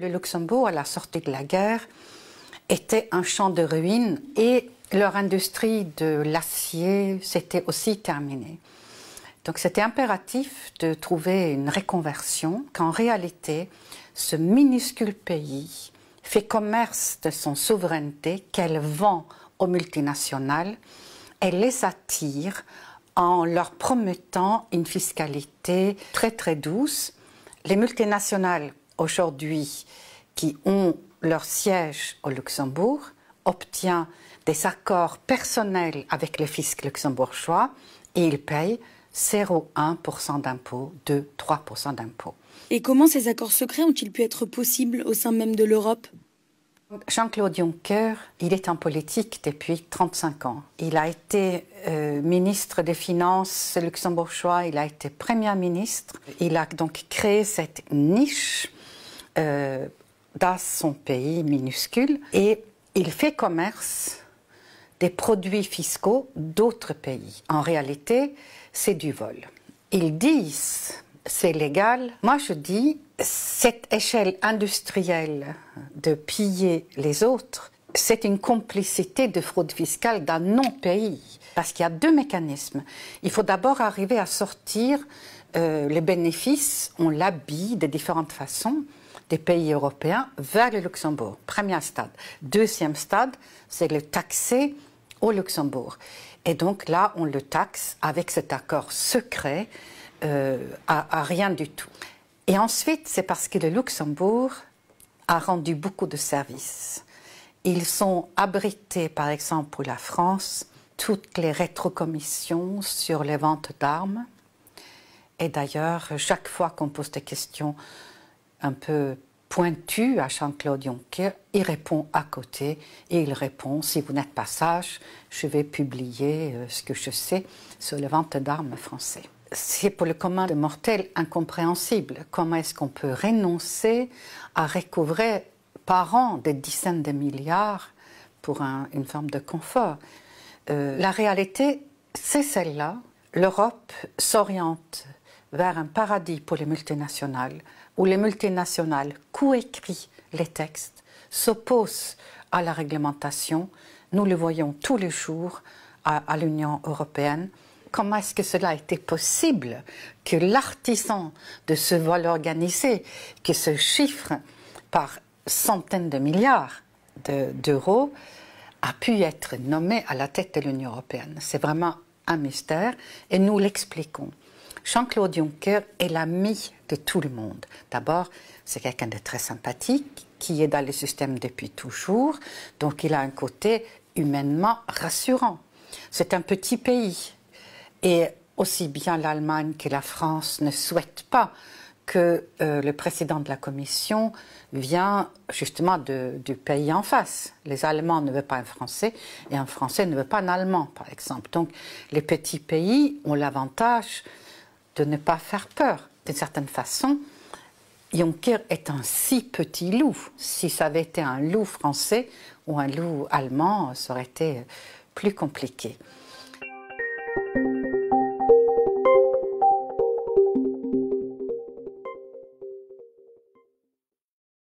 Le Luxembourg, à la sortie de la guerre, était un champ de ruines et leur industrie de l'acier s'était aussi terminée. Donc c'était impératif de trouver une reconversion, qu'en réalité, ce minuscule pays fait commerce de son souveraineté qu'elle vend aux multinationales et les attire en leur promettant une fiscalité très très douce. Les multinationales aujourd'hui qui ont leur siège au Luxembourg obtiennent des accords personnels avec le fisc luxembourgeois et ils payent 0,1% d'impôts, 2-3% d'impôts. Et comment ces accords secrets ont-ils pu être possibles au sein même de l'Europe ? Jean-Claude Juncker, il est en politique depuis 35 ans. Il a été ministre des Finances luxembourgeois, il a été Premier ministre. Il a donc créé cette niche dans son pays minuscule et il fait commerce des produits fiscaux d'autres pays. En réalité, c'est du vol. Ils disent c'est légal. Moi, je dis cette échelle industrielle de piller les autres, c'est une complicité de fraude fiscale dans nos pays. Parce qu'il y a deux mécanismes. Il faut d'abord arriver à sortir les bénéfices, on l'habille de différentes façons, des pays européens vers le Luxembourg. Premier stade. Deuxième stade, c'est le taxer au Luxembourg. Et donc là, on le taxe avec cet accord secret à rien du tout. Et ensuite, c'est parce que le Luxembourg a rendu beaucoup de services. Ils sont abrités, par exemple, pour la France, toutes les rétrocommissions sur les ventes d'armes. Et d'ailleurs, chaque fois qu'on pose des questions un peu pointues à Jean-Claude Juncker, il répond à côté et il répond, si vous n'êtes pas sage, je vais publier ce que je sais sur les ventes d'armes français. C'est pour le commun des mortels incompréhensible. Comment est-ce qu'on peut renoncer à recouvrer par an des dizaines de milliards pour une forme de confort? La réalité, c'est celle-là. L'Europe s'oriente vers un paradis pour les multinationales, où les multinationales coécrivent les textes, s'opposent à la réglementation. Nous le voyons tous les jours à l'Union européenne. Comment est-ce que cela a été possible que l'artisan de ce vol organisé, qui se chiffre par centaines de milliards d'euros, a pu être nommé à la tête de l'Union européenne? C'est vraiment un mystère et nous l'expliquons. Jean-Claude Juncker est l'ami de tout le monde. D'abord, c'est quelqu'un de très sympathique, qui est dans le système depuis toujours, donc il a un côté humainement rassurant. C'est un petit pays. Et aussi bien l'Allemagne que la France ne souhaitent pas que le président de la Commission vienne justement du pays en face. Les Allemands ne veulent pas un Français et un Français ne veut pas un Allemand, par exemple. Donc les petits pays ont l'avantage de ne pas faire peur. D'une certaine façon, Juncker est un si petit loup. Si ça avait été un loup français ou un loup allemand, ça aurait été plus compliqué.